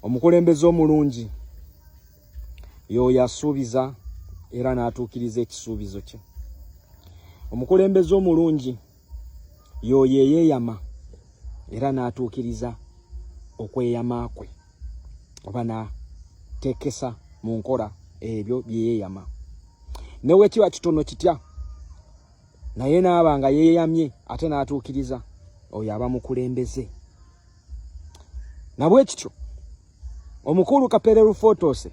Omukulembeze omulungi yoyo asuubiza era n'atuukiriza ekisuubizo kye. Omukulembeze omulungi yoyo eyeeyama era n'atuukiriza okweyama kwe oba n'ateekesa mu nkola ebyo bye yeeyama. Ne bwe kiba kitono kitya naye n'aba nga yeeyamye ate n'atuukiriza, oyo aba mukulembeze. Na bwe kityo omukulu Kapere Rufotose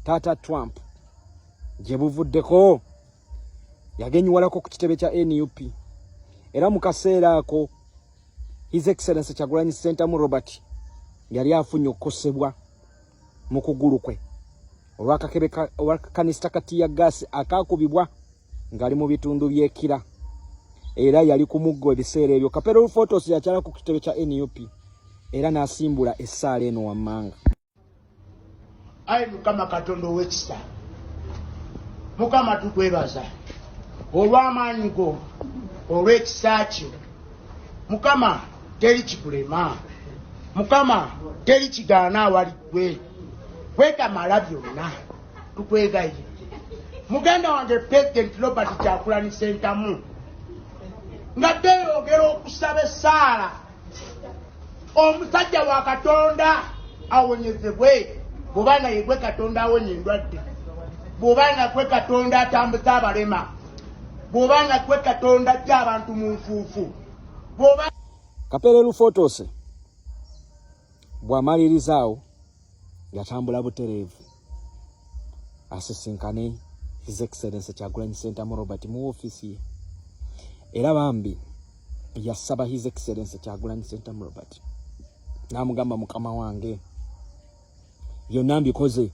Tata Trump gye buvuddeko yagenyiwalako ku kitebe kya NUP era mu kaseera ako His Excellency Kyagulanyi Ssentamu Robert yali afunye okukosebwa mu kugulu kwe olw'akakanista katiya gaasi akaakubibwa ng'ali mu bitundu by'ekira era yali ku muggo ebiseera ebyo. Kapere Rufotose yakyala ku kitebe kya NUP era n'asimbula essaala eno wammanga. Ayi Mukama Katonda ow'ekisa, Mukama tukwebaza olw'amaanyi go, olw'ekisa kyo. Mukama teri kikulema, Mukama teri kigaana awali ggwe, weetamala byonna tukwegayirira. Muganda wange President Robert Kyagulanyi Ssentamu nga teeyogera okusaba essaala omusajja wa Katonda awonyezebwe, bw'oba naye gwe Katonda awonya endwadde, bw'oba na gwe Katonda atambuza abalema, bw'oba na gwe Katonda ajja abantu mu nfuufu, bw'oba. Kapere Rufotose bw'amalirizaawo yatambula butereevu asisinkane His Excellency Kyagulanyi Ssentamu Robert mu ofiisi ye era bambi yasaba His Excellency Kyagulanyi Ssentamu Robert n'amugamba, mukama wange byonna mbikoze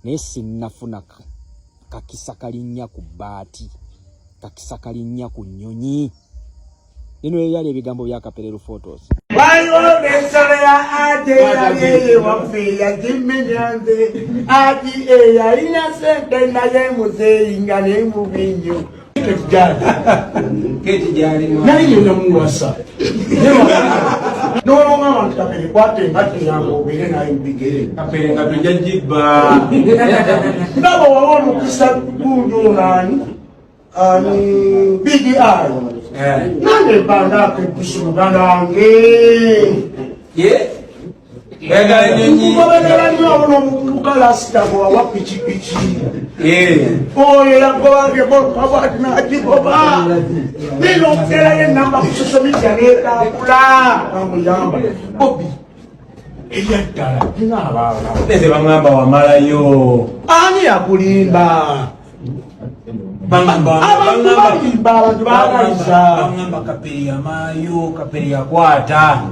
naye sinnafuna kakisa kalinnya ku bbaati, kakisa kalinnya ku nnyonyi. Bino yali ebigambo bya Kapere Rufotose. Waliwo n'ensolo ya ate yali ewaffe yagimenyanze ati eyalina ssente naye muzeeyi nga nemubi nnyo. Naye yonna muwasa n'olwonga abantu Kapere kwate engatto yange obeere naye mubigere. Kapere nga tujja jibba ngabo wawa omukisa gundo ani Big Eye nange mbandaako ebbusu muganda wange mubabagala nnyo abo n'omukalasita gwawa pikipiki oyo yagobange bokabwati n'agigoba bino okuterayo enamba ku social media neetambula amuyamba Bobby eryaddala dinaabaala eze bamwamba wamalayo ani yakulimba abantu balimba abantu bagaliza bamwamba Kapere yamaayo, Kapere yakwata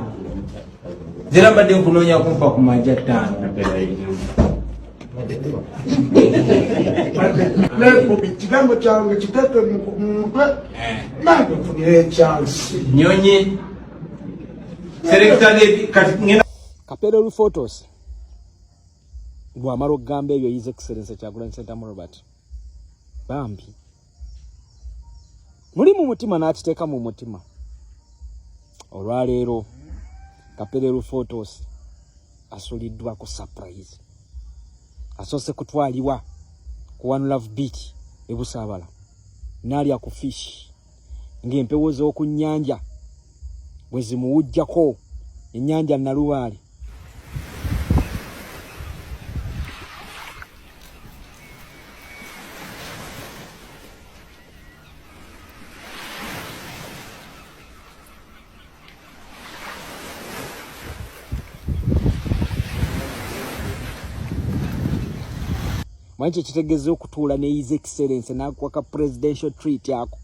zera mbadde nkunoonya kumpa ku majja 5 kigambo kyange kiteke mutwe nange nfunire ekyansi nyonyi serekita. Kapere Rufotose bw'amala okugamba ebyo His Excellency Kyagulanyi Ssentamu Robert bambi muli mu mutima n'akiteeka mu mutima. Olwaleero Kapere Rufotose asuliddwako surprise, asoose kutwalibwa ku One Love Beach e Busaabala n'alya ku fish ng'empewo z'oku nnyanja bwe zimuwujjako ennyanja Nalubaale. Mwanche kitegeeze okutuula ne His Excellency n'akwaka presidential treat yako.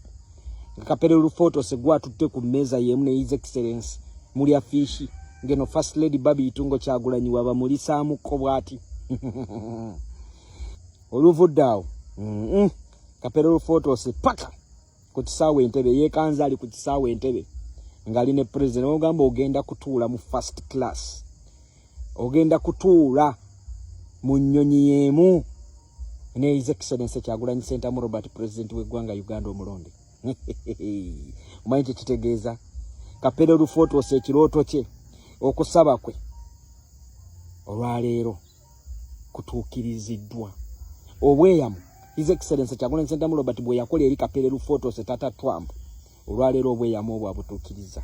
Kapere Rufotose gwatutte ku mmeeza yemu ne His Excellency mulya fishi ngeno First Lady Babi Itungo Kyagulanyi waba mulisaamuko bwati. Oluvuddaawo Kapere Rufotose paka ku kisaawe Entebbe, yeekanza ali ku kisaawe Entebbe ngali ne president ogamba ogenda kutuula mu first class, ogenda kutuula mu nnyonyi yemu ne His Excellency Kyagulanyi Ssentamu Robert president w'eggwanga Uganda omulonde. Omanyi kye kitegeeza Kapere Rufotose ekirooto kye okusaba kwe olwaleero kutuukiriziddwa obweyamu His Excellency Kyagulanyi Ssentamu Robert bwe yakola eri Kapere photos Tata Trump olwaleero obweyamu obwo abutuukiriza.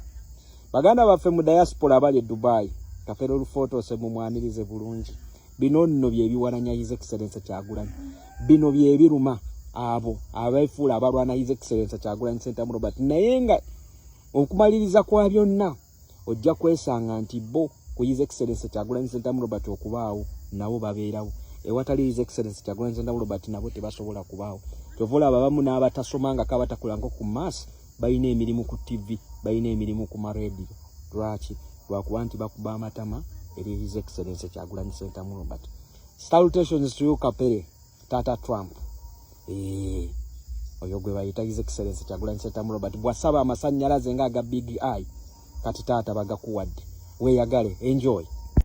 Baganda baffe mu diaspora abali e Dubai Kapere photos mumwanirize bulungi. Bino nno bye biwananya His Excellency Kyagulanyi. Bino bye biruma abo abefuula abalwana His Excellency Kyagulanyi Ssentamu Robert. Naye nga okumaliriza kwa byonna ojja kwesanga nti bo ku His Excellency Kyagulanyi Ssentamu Robert okubaawo nabo babeerawo. Ewatali His Excellency Kyagulanyi Ssentamu Robert nabo tebasobola kubaawo. Kyovula abamu n'abatasomanga kabatakula ku mass bayina emirimu ku TV, bayina emirimu ku radio. Lwaki? Lwakuba nti bakuba amatama eri His Excellency Kyagulanyi Ssentamu Robert. Salutations to you Kapere, Tata Trump. Oyo gwe bayita His Excellency Kyagulanyi Ssentamu Robert. Bwasaba amasannyalaze nga aga Big Eye kati taata bagakuwadde. Weeyagale, enjoy.